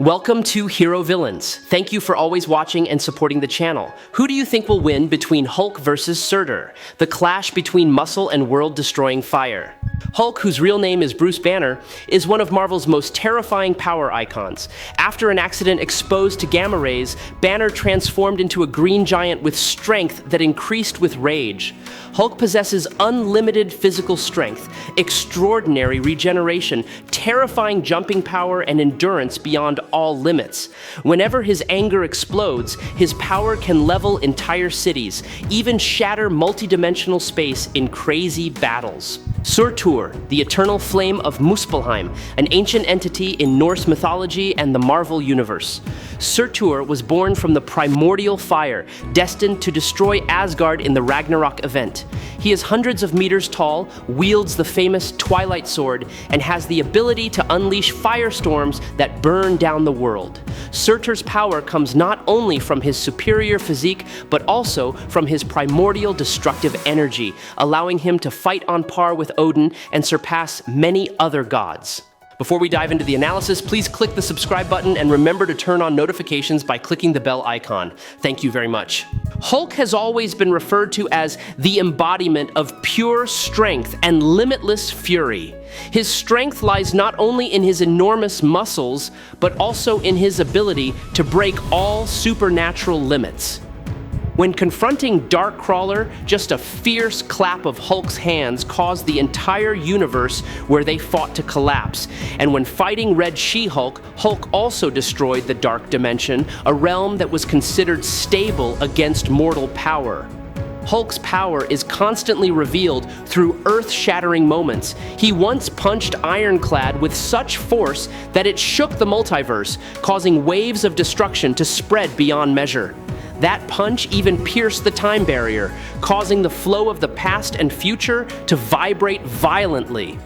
Welcome to Hero Villains. Thank you for always watching and supporting the channel. Who do you think will win between Hulk versus Surtur, the clash between muscle and world-destroying fire? Hulk, whose real name is Bruce Banner, is one of Marvel's most terrifying power icons. After an accident exposed to gamma rays, Banner transformed into a green giant with strength that increased with rage. Hulk possesses unlimited physical strength, extraordinary regeneration, terrifying jumping power, and endurance beyond all limits. Whenever his anger explodes, his power can level entire cities, even shatter multidimensional space in crazy battles. Surtur, the eternal flame of Muspelheim, an ancient entity in Norse mythology and the Marvel universe. Surtur was born from the primordial fire, destined to destroy Asgard in the Ragnarok event. He is hundreds of meters tall, wields the famous Twilight sword, and has the ability to unleash firestorms that burn down the world. Surtur's power comes not only from his superior physique, but also from his primordial destructive energy, allowing him to fight on par with Odin and surpass many other gods. Before we dive into the analysis, please click the subscribe button and remember to turn on notifications by clicking the bell icon. Thank you very much. Hulk has always been referred to as the embodiment of pure strength and limitless fury. His strength lies not only in his enormous muscles, but also in his ability to break all supernatural limits. When confronting Darkcrawler, just a fierce clap of Hulk's hands caused the entire universe where they fought to collapse. And when fighting Red She-Hulk, Hulk also destroyed the Dark Dimension, a realm that was considered stable against mortal power. Hulk's power is constantly revealed through earth-shattering moments. He once punched Ironclad with such force that it shook the multiverse, causing waves of destruction to spread beyond measure. That punch even pierced the time barrier, causing the flow of the past and future to vibrate violently.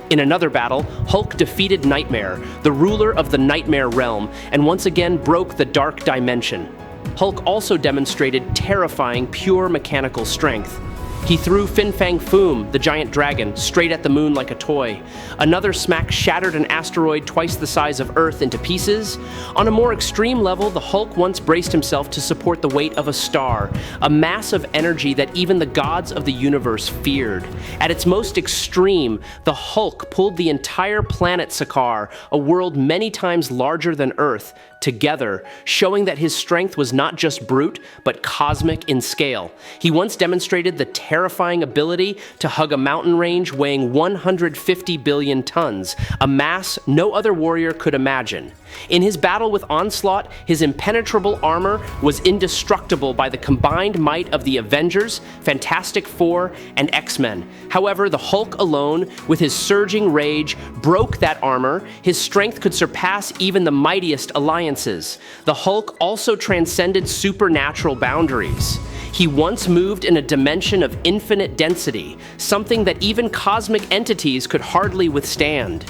In another battle, Hulk defeated Nightmare, the ruler of the Nightmare realm, and once again broke the Dark Dimension. Hulk also demonstrated terrifying pure mechanical strength. He threw Fin Fang Foom, the giant dragon, straight at the moon like a toy. Another smack shattered an asteroid twice the size of Earth into pieces. On a more extreme level, the Hulk once braced himself to support the weight of a star, a mass of energy that even the gods of the universe feared. At its most extreme, the Hulk pulled the entire planet Sakaar, a world many times larger than Earth, together, showing that his strength was not just brute, but cosmic in scale. He once demonstrated the terrifying ability to hug a mountain range weighing 150 billion tons, a mass no other warrior could imagine. In his battle with Onslaught, his impenetrable armor was indestructible by the combined might of the Avengers, Fantastic Four, and X-Men. However, the Hulk alone, with his surging rage, broke that armor. His strength could surpass even the mightiest alliances. The Hulk also transcended supernatural boundaries. He once moved in a dimension of infinite density, something that even cosmic entities could hardly withstand.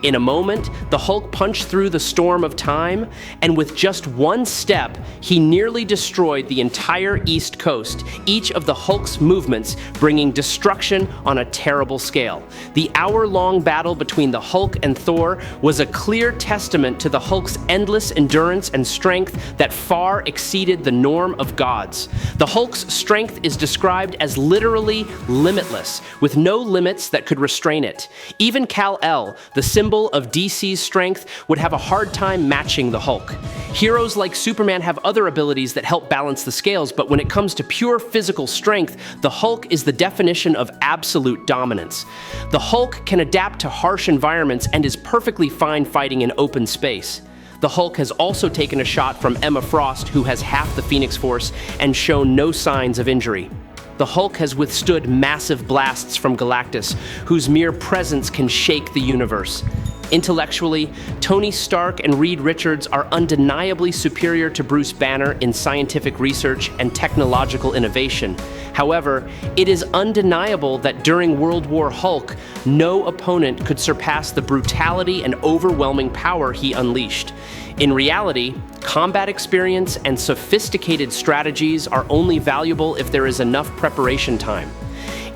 In a moment, the Hulk punched through the storm of time, and with just one step, he nearly destroyed the entire East Coast, each of the Hulk's movements bringing destruction on a terrible scale. The hour-long battle between the Hulk and Thor was a clear testament to the Hulk's endless endurance and strength that far exceeded the norm of gods. The Hulk's strength is described as literally limitless, with no limits that could restrain it. Even Kal-El, the symbol of DC's strength, would have a hard time matching the Hulk. Heroes like Superman have other abilities that help balance the scales, but when it comes to pure physical strength, the Hulk is the definition of absolute dominance. The Hulk can adapt to harsh environments and is perfectly fine fighting in open space. The Hulk has also taken a shot from Emma Frost, who has half the Phoenix Force, and shown no signs of injury. The Hulk has withstood massive blasts from Galactus, whose mere presence can shake the universe. Intellectually, Tony Stark and Reed Richards are undeniably superior to Bruce Banner in scientific research and technological innovation. However, it is undeniable that during World War Hulk, no opponent could surpass the brutality and overwhelming power he unleashed. In reality, combat experience and sophisticated strategies are only valuable if there is enough preparation time.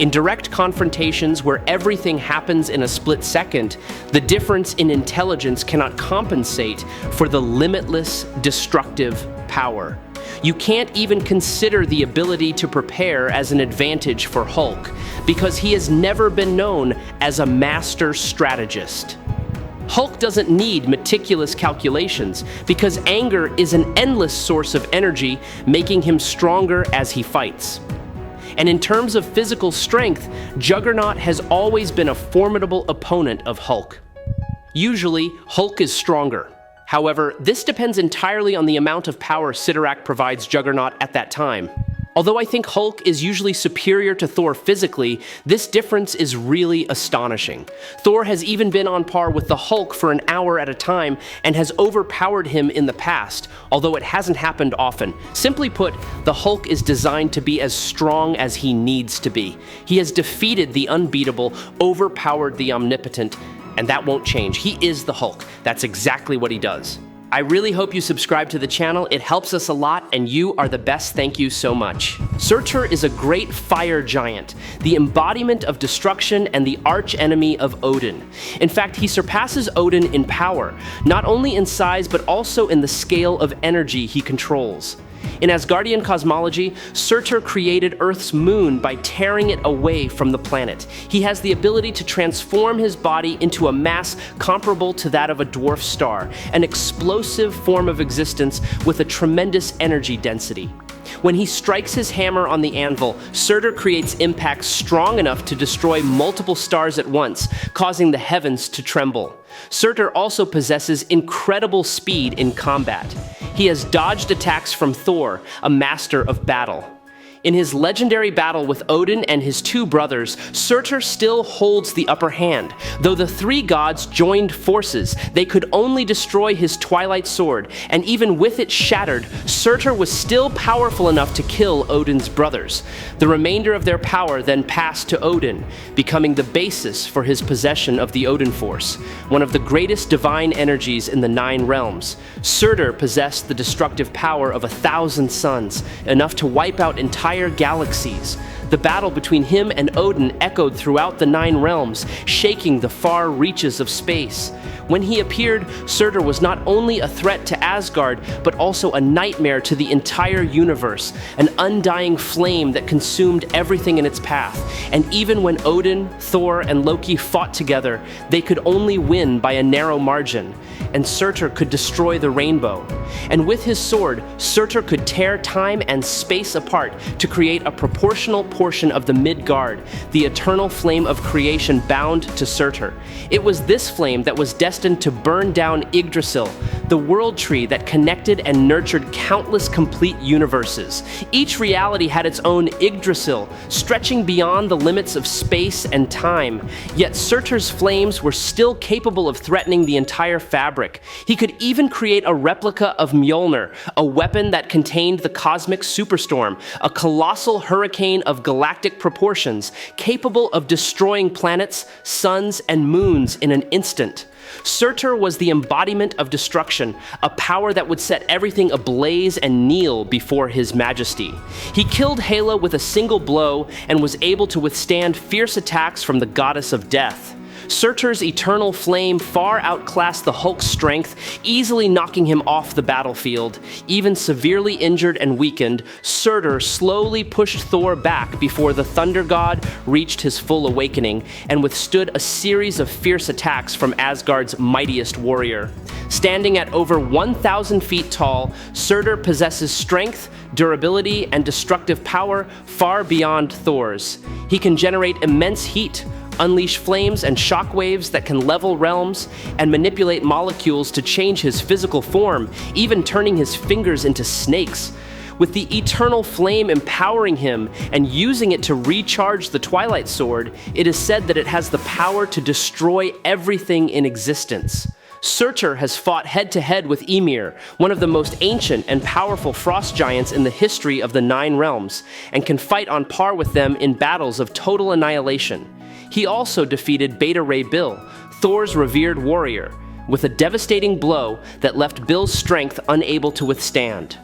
In direct confrontations where everything happens in a split second, the difference in intelligence cannot compensate for the limitless, destructive power. You can't even consider the ability to prepare as an advantage for Hulk, because he has never been known as a master strategist. Hulk doesn't need meticulous calculations, because anger is an endless source of energy, making him stronger as he fights. And in terms of physical strength, Juggernaut has always been a formidable opponent of Hulk. Usually, Hulk is stronger. However, this depends entirely on the amount of power Sidorak provides Juggernaut at that time. Although I think Hulk is usually superior to Thor physically, this difference is really astonishing. Thor has even been on par with the Hulk for an hour at a time and has overpowered him in the past, although it hasn't happened often. Simply put, the Hulk is designed to be as strong as he needs to be. He has defeated the unbeatable, overpowered the omnipotent, and that won't change. He is the Hulk. That's exactly what he does. I really hope you subscribe to the channel. It helps us a lot, and you are the best. Thank you so much. Surtur is a great fire giant, the embodiment of destruction and the arch-enemy of Odin. In fact, he surpasses Odin in power, not only in size, but also in the scale of energy he controls. In Asgardian cosmology, Surtur created Earth's moon by tearing it away from the planet. He has the ability to transform his body into a mass comparable to that of a dwarf star, an explosive form of existence with a tremendous energy density. When he strikes his hammer on the anvil, Surtur creates impacts strong enough to destroy multiple stars at once, causing the heavens to tremble. Surtur also possesses incredible speed in combat. He has dodged attacks from Thor, a master of battle. In his legendary battle with Odin and his two brothers, Surtur still holds the upper hand. Though the three gods joined forces, they could only destroy his Twilight sword, and even with it shattered, Surtur was still powerful enough to kill Odin's brothers. The remainder of their power then passed to Odin, becoming the basis for his possession of the Odin Force, one of the greatest divine energies in the 9 realms. Surtur possessed the destructive power of 1,000 suns, enough to wipe out entire galaxies. The battle between him and Odin echoed throughout the 9 realms, shaking the far reaches of space. When he appeared, Surtur was not only a threat to Asgard, but also a nightmare to the entire universe, an undying flame that consumed everything in its path. And even when Odin, Thor, and Loki fought together, they could only win by a narrow margin, and Surtur could destroy the rainbow. And with his sword, Surtur could tear time and space apart to create a proportional portion of the Midgard, the eternal flame of creation bound to Surtur. It was this flame that was destined to burn down Yggdrasil, the world tree that connected and nurtured countless complete universes. Each reality had its own Yggdrasil, stretching beyond the limits of space and time. Yet Surtur's flames were still capable of threatening the entire fabric. He could even create a replica of Mjolnir, a weapon that contained the cosmic superstorm, a colossal hurricane of galactic proportions, capable of destroying planets, suns, and moons in an instant. Surtur was the embodiment of destruction, a power that would set everything ablaze and kneel before his majesty. He killed Hela with a single blow and was able to withstand fierce attacks from the goddess of death. Surtur's eternal flame far outclassed the Hulk's strength, easily knocking him off the battlefield. Even severely injured and weakened, Surtur slowly pushed Thor back before the Thunder God reached his full awakening and withstood a series of fierce attacks from Asgard's mightiest warrior. Standing at over 1,000 feet tall, Surtur possesses strength, durability, and destructive power far beyond Thor's. He can generate immense heat, unleash flames and shockwaves that can level realms, and manipulate molecules to change his physical form, even turning his fingers into snakes. With the eternal flame empowering him and using it to recharge the Twilight sword, it is said that it has the power to destroy everything in existence. Surtur has fought head-to-head with Ymir, one of the most ancient and powerful frost giants in the history of the 9 realms, and can fight on par with them in battles of total annihilation. He also defeated Beta Ray Bill, Thor's revered warrior, with a devastating blow that left Bill's strength unable to withstand.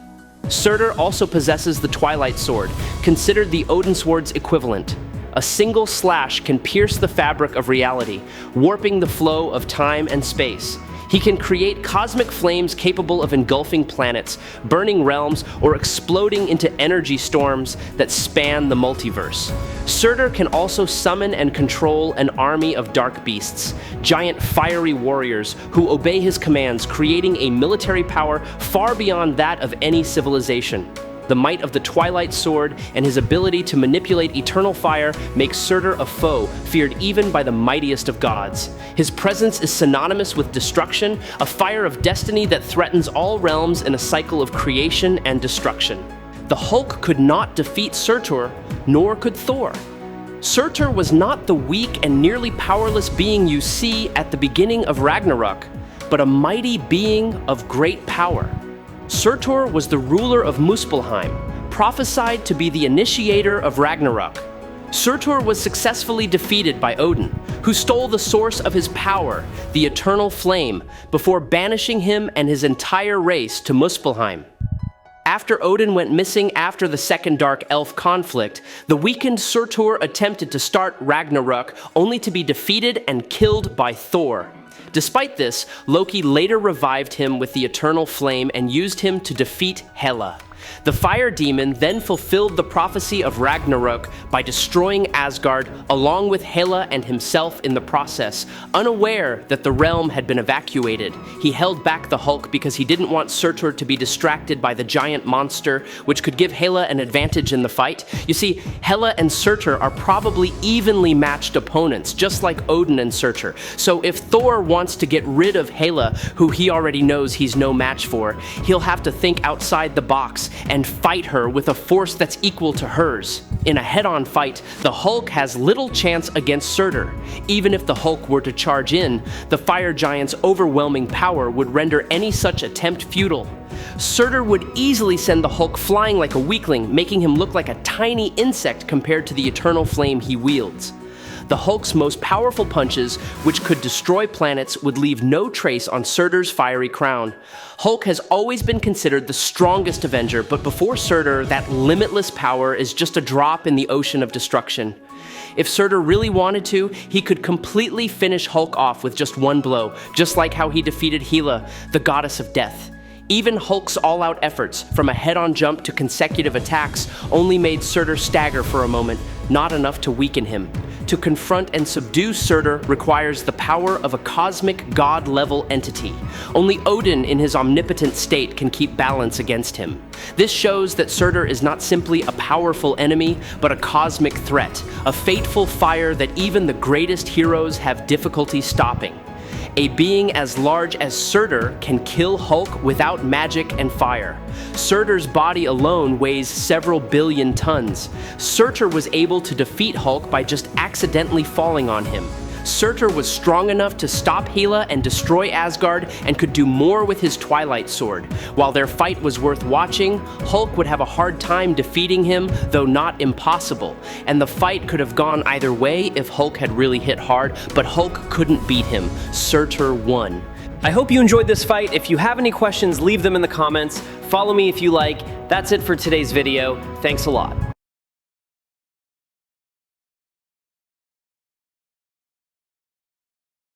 Surtur also possesses the Twilight sword, considered the Odin sword's equivalent, A single slash can pierce the fabric of reality, warping the flow of time and space. He can create cosmic flames capable of engulfing planets, burning realms, or exploding into energy storms that span the multiverse. Surtur can also summon and control an army of dark beasts, giant fiery warriors who obey his commands, creating a military power far beyond that of any civilization. The might of the Twilight sword and his ability to manipulate eternal fire make Surtur a foe feared even by the mightiest of gods. His presence is synonymous with destruction, a fire of destiny that threatens all realms in a cycle of creation and destruction. The Hulk could not defeat Surtur, nor could Thor. Surtur was not the weak and nearly powerless being you see at the beginning of Ragnarok, but a mighty being of great power. Surtur was the ruler of Muspelheim, prophesied to be the initiator of Ragnarok. Surtur was successfully defeated by Odin, who stole the source of his power, the eternal flame, before banishing him and his entire race to Muspelheim. After Odin went missing after the Second Dark Elf conflict, the weakened Surtur attempted to start Ragnarok, only to be defeated and killed by Thor. Despite this, Loki later revived him with the eternal flame and used him to defeat Hela. The fire demon then fulfilled the prophecy of Ragnarok by destroying Asgard along with Hela and himself in the process. Unaware that the realm had been evacuated, he held back the Hulk because he didn't want Surtur to be distracted by the giant monster, which could give Hela an advantage in the fight. You see, Hela and Surtur are probably evenly matched opponents, just like Odin and Surtur. So if Thor wants to get rid of Hela, who he already knows he's no match for, he'll have to think outside the box and fight her with a force that's equal to hers. In a head-on fight, the Hulk has little chance against Surtur. Even if the Hulk were to charge in, the fire giant's overwhelming power would render any such attempt futile. Surtur would easily send the Hulk flying like a weakling, making him look like a tiny insect compared to the eternal flame he wields. The Hulk's most powerful punches, which could destroy planets, would leave no trace on Surtur's fiery crown. Hulk has always been considered the strongest Avenger, but before Surtur, that limitless power is just a drop in the ocean of destruction. If Surtur really wanted to, he could completely finish Hulk off with just one blow, just like how he defeated Hela, the goddess of death. Even Hulk's all-out efforts, from a head-on jump to consecutive attacks, only made Surtur stagger for a moment, not enough to weaken him. To confront and subdue Surtur requires the power of a cosmic god-level entity. Only Odin in his omnipotent state can keep balance against him. This shows that Surtur is not simply a powerful enemy, but a cosmic threat, a fateful fire that even the greatest heroes have difficulty stopping. A being as large as Surtur can kill Hulk without magic and fire. Surtur's body alone weighs several billion tons. Surtur was able to defeat Hulk by just accidentally falling on him. Surtur was strong enough to stop Hela and destroy Asgard, and could do more with his Twilight sword. While their fight was worth watching, Hulk would have a hard time defeating him, though not impossible. And the fight could have gone either way if Hulk had really hit hard, but Hulk couldn't beat him. Surtur won. I hope you enjoyed this fight. If you have any questions, leave them in the comments. Follow me if you like. That's it for today's video. Thanks a lot.